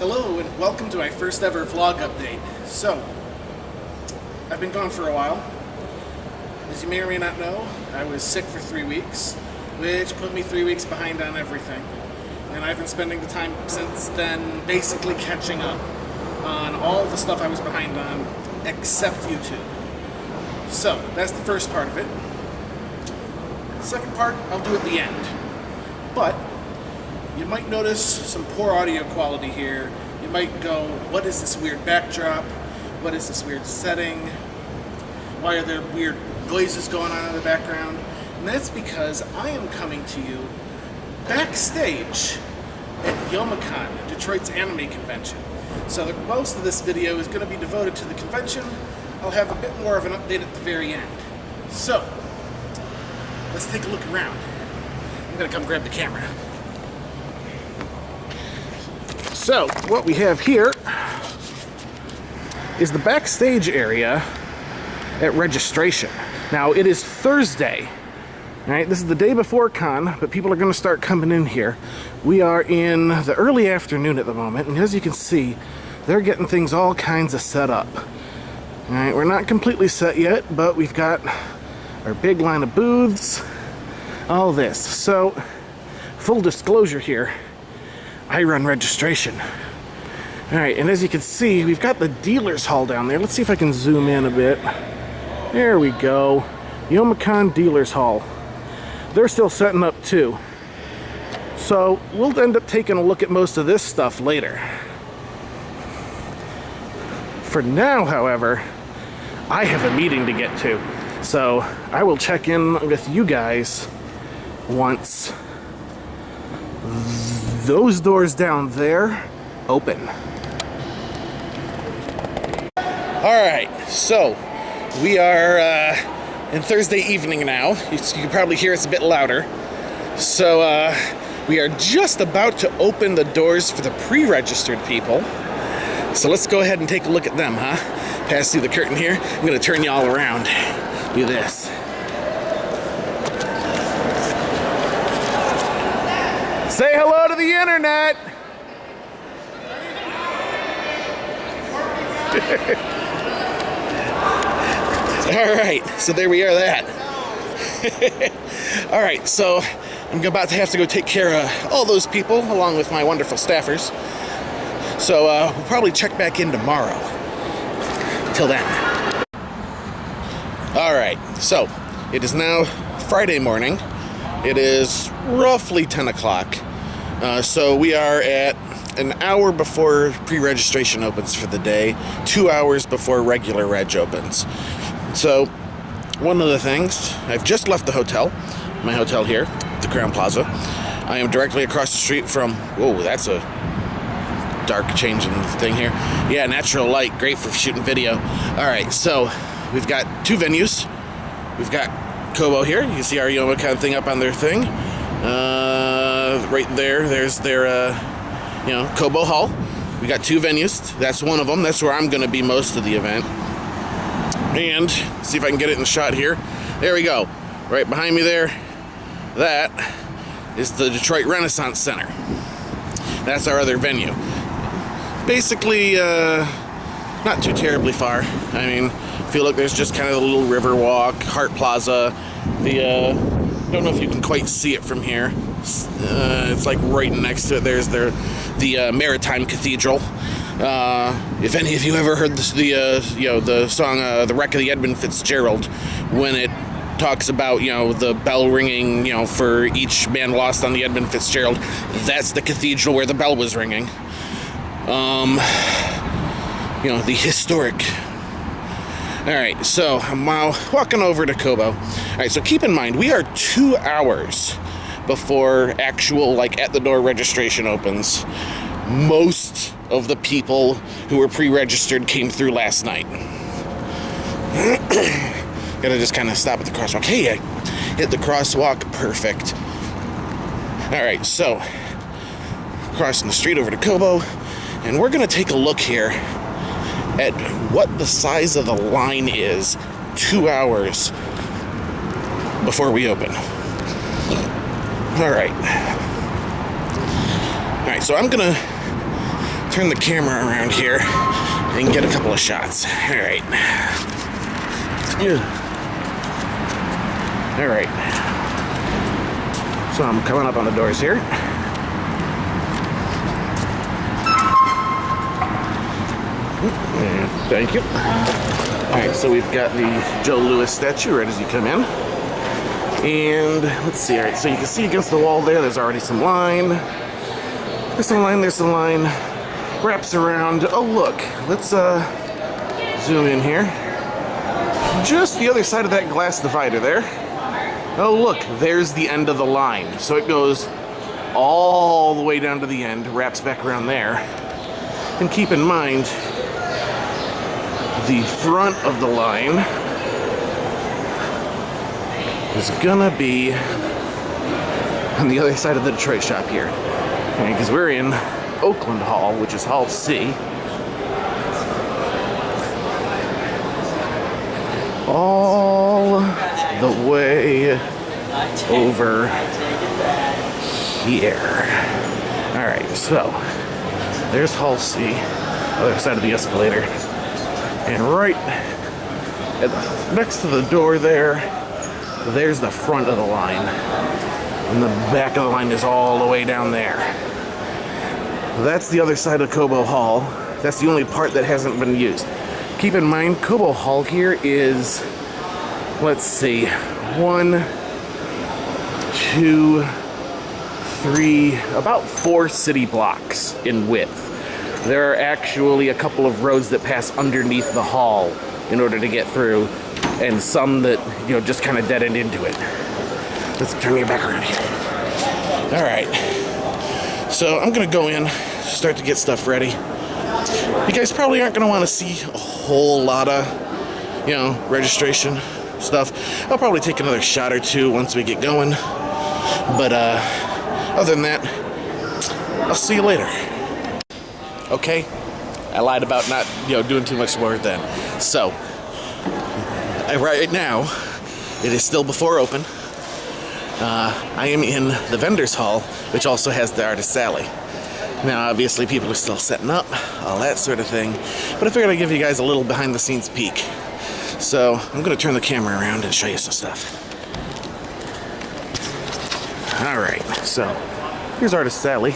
Hello and welcome to my first ever vlog update. So, I've been gone for a while. As you may or may not know, I was sick for 3 weeks, which put me 3 weeks behind on everything. And I've been spending the time since then basically catching up on all the stuff I was behind on, except YouTube. So, that's the first part of it. The second part, I'll do at the end. But, you might notice some poor audio quality here. You might go, what is this weird backdrop? What is this weird setting? Why are there weird noises going on in the background? And that's because I am coming to you backstage at Youmacon, Detroit's anime convention. So most of this video is going to be devoted to the convention. I'll have a bit more of an update at the very end. So, let's take a look around. I'm going to come grab the camera. So, what we have here is the backstage area at registration. Now, it is Thursday, right? This is the day before con, but people are going to start coming in here. We are in the early afternoon at the moment, and as you can see, they're getting things all kinds of set up. All right, we're not completely set yet, but we've got our big line of booths, all this. So, full disclosure here, I run registration. Alright, and as you can see, we've got the dealer's hall down there. Let's see if I can zoom in a bit. There we go. Youmacon dealer's hall. They're still setting up too. So, we'll end up taking a look at most of this stuff later. For now, however, I have a meeting to get to. So, I will check in with you guys once those doors down there open. Alright, so we are in Thursday evening now. You can probably hear it's a bit louder. So we are just about to open the doors for the pre-registered people. So let's go ahead and take a look at them, huh? Pass through the curtain here. I'm going to turn you all around. Do this. Say hello to the internet! Alright, so there we are that. Alright, so I'm about to have to go take care of all those people along with my wonderful staffers. So we'll probably check back in tomorrow. Till then. Alright, so it is now Friday morning. It is roughly 10 o'clock. So we are at an hour before pre-registration opens for the day, 2 hours before regular reg opens. So, one of the things, I've just left the hotel, my hotel here, the Crown Plaza. I am directly across the street from, whoa, that's a dark changing thing here. Yeah, natural light, great for shooting video. Alright, so we've got two venues. We've got Kobo here. You can see our Youmacon thing up on their thing. Right there, there's their, Kobo Hall. We got two venues. That's one of them. That's where I'm going to be most of the event. And, see if I can get it in the shot here. There we go. Right behind me there, that is the Detroit Renaissance Center. That's our other venue. Basically, not too terribly far. I mean, I feel like there's just kind of a little river walk, Hart Plaza. I don't know if you can quite see it from here. It's like right next to it. There's the Maritime Cathedral. If any of you ever heard the song "The Wreck of the Edmund Fitzgerald," when it talks about the bell ringing for each man lost on the Edmund Fitzgerald, that's the cathedral where the bell was ringing. The historic. Alright, so I'm now walking over to Kobo. Alright, so keep in mind, we are 2 hours before actual, at the door registration opens. Most of the people who were pre-registered came through last night. Gotta just kind of stop at the crosswalk. Hey, I hit the crosswalk. Perfect. Alright, so crossing the street over to Kobo, and we're gonna take a look here at what the size of the line is 2 hours before we open. Alright, so I'm gonna turn the camera around here and get a couple of shots. All right. All right. So I'm coming up on the doors here. Thank you. All right, so we've got the Joe Louis statue right as you come in. And let's see, all right, so you can see against the wall there's already some line. There's some line. Wraps around. Oh, look, let's zoom in here. Just the other side of that glass divider there. Oh, look, there's the end of the line. So it goes all the way down to the end, wraps back around there. And keep in mind, the front of the line is gonna be on the other side of the Detroit shop here. Because we're in Oakland Hall, which is Hall C. All the way over here. Alright, so there's Hall C, other side of the escalator. And right next to the door there's the front of the line. And the back of the line is all the way down there. That's the other side of Cobo Hall. That's the only part that hasn't been used. Keep in mind, Cobo Hall here is, let's see, 1, 2, 3, about 4 city blocks in width. There are actually a couple of roads that pass underneath the hall in order to get through, and some that, you know, just kind of dead end into it. Let's turn you back around here. All right. So I'm gonna go in, start to get stuff ready. You guys probably aren't gonna want to see a whole lot of, you know, registration stuff. I'll probably take another shot or two once we get going. But other than that, I'll see you later. Okay, I lied about not, you know, doing too much more then. So, right now, it is still before open. I am in the vendor's hall, which also has the artist alley. Now, obviously, people are still setting up, all that sort of thing. But I figured I'd give you guys a little behind-the-scenes peek. So, I'm going to turn the camera around and show you some stuff. Alright, so, here's Artist Alley.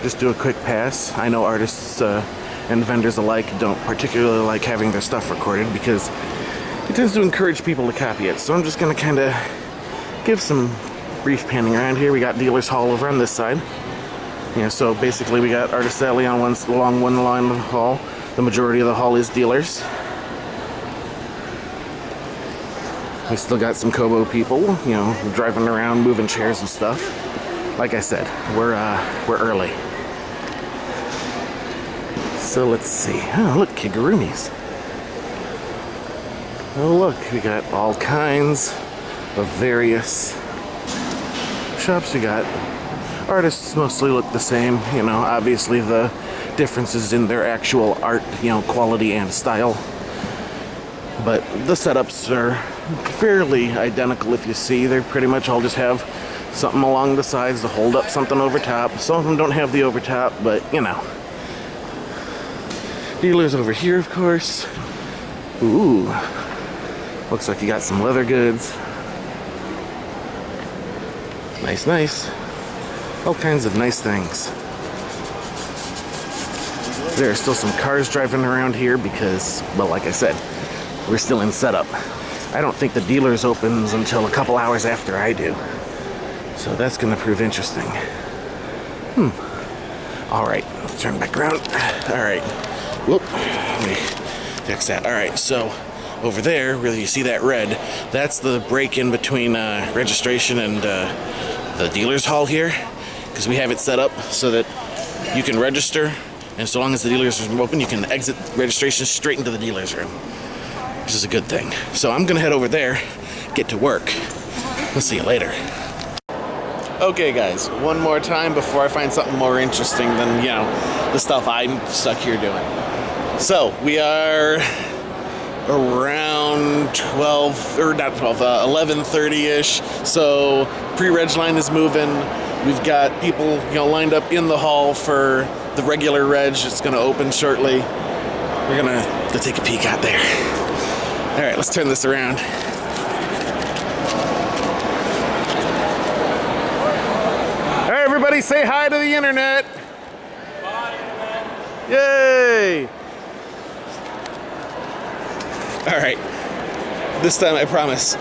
Just do a quick pass. I know artists and vendors alike don't particularly like having their stuff recorded because it tends to encourage people to copy it. So I'm just going to kind of give some brief panning around here. We got Dealer's Hall over on this side. Yeah, so basically we got Artist Alley on along one line of the hall. The majority of the hall is dealers. We still got some Kobo people, you know, driving around, moving chairs and stuff. Like I said, we're early. So let's see. Oh, look, Kigurumis. Oh, look, we got all kinds of various shops. We got artists mostly look the same. You know, obviously the differences in their actual art, you know, quality and style. But the setups are fairly identical if you see. They pretty much all just have something along the sides to hold up something over top. Some of them don't have the over top, but, you know. Dealers over here, of course. Ooh. Looks like you got some leather goods. Nice, nice. All kinds of nice things. There are still some cars driving around here because, well, like I said, we're still in setup. I don't think the dealers opens until a couple hours after I do. So that's going to prove interesting. All right, let's turn back around. All right. Whoop. Let me fix that. All right, so over there, where you see that red, that's the break in between registration and the dealer's hall here, because we have it set up so that you can register, and so long as the dealer's room open, you can exit registration straight into the dealer's room, which is a good thing. So I'm going to head over there, get to work. We'll see you later. Okay, guys, one more time before I find something more interesting than, you know, the stuff I'm stuck here doing. So, we are around 11:30-ish. So, pre-reg line is moving. We've got people, you know, lined up in the hall for The regular reg is going to open shortly. We're going to go take a peek out there. All right, let's turn this around. All right, everybody say hi to the internet. Bye, internet. Yay! All right, this time I promise,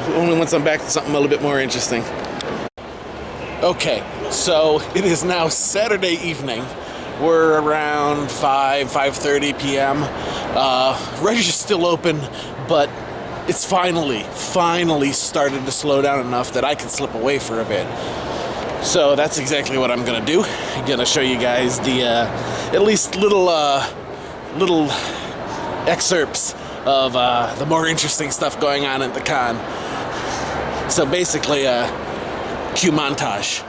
only once I'm back to something a little bit more interesting. Okay, so it is now Saturday evening. We're around 5:30 p.m. Reg is still open, but it's finally started to slow down enough that I can slip away for a bit. So that's exactly what I'm gonna do. I'm gonna show you guys the at least little excerpts of the more interesting stuff going on at the con. So basically, cue montage.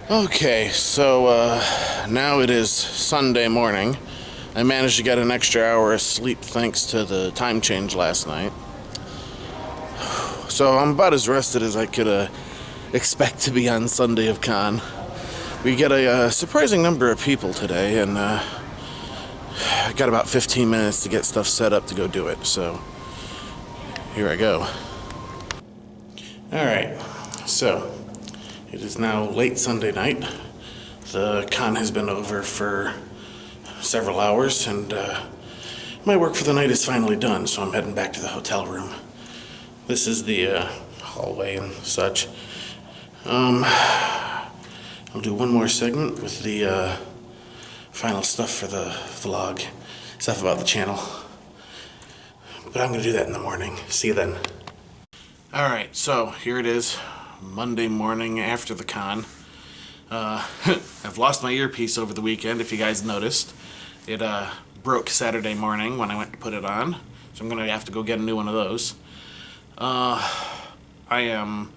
Okay, so now it is Sunday morning. I managed to get an extra hour of sleep thanks to the time change last night. So I'm about as rested as I could expect to be on Sunday of Con. We get a surprising number of people today, and I got about 15 minutes to get stuff set up to go do it, so here I go. Alright, so it is now late Sunday night. The con has been over for several hours, and my work for the night is finally done, so I'm heading back to the hotel room. This is the hallway and such. I'll do one more segment with the final stuff for the vlog, stuff about the channel. But I'm going to do that in the morning. See you then. Alright, so here it is, Monday morning after the con. I've lost my earpiece over the weekend, if you guys noticed. It broke Saturday morning when I went to put it on, so I'm going to have to go get a new one of those. I am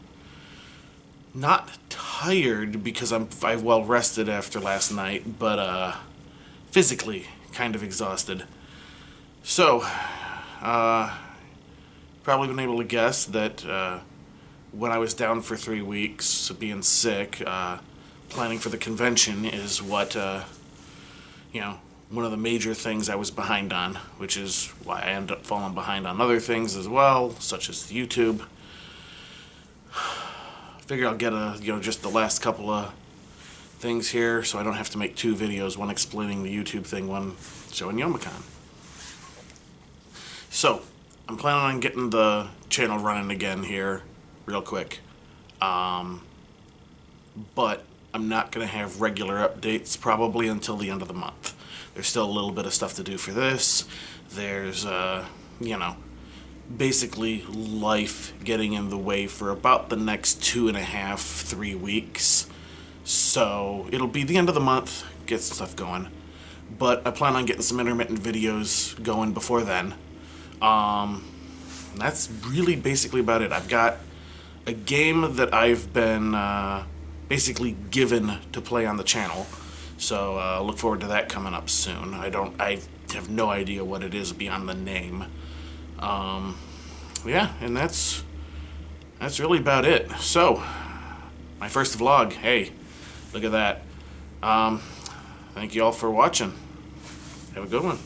not tired because I well rested after last night, but physically kind of exhausted. So, probably been able to guess that when I was down for 3 weeks, being sick, planning for the convention is what, one of the major things I was behind on, which is why I ended up falling behind on other things as well, such as YouTube. Figure I'll get just the last couple of things here so I don't have to make 2 videos, one explaining the YouTube thing, one showing Youmacon. So, I'm planning on getting the channel running again here real quick. But I'm not going to have regular updates probably until the end of the month. There's still a little bit of stuff to do for this. There's, basically life getting in the way for about the next 2.5, 3 weeks. So it'll be the end of the month, get some stuff going. But I plan on getting some intermittent videos going before then. That's really basically about it. I've got a game that I've been basically given to play on the channel, so look forward to that coming up soon. I have no idea what it is beyond the name. Yeah, and that's really about it. So, my first vlog. Hey, look at that. Thank you all for watching. Have a good one.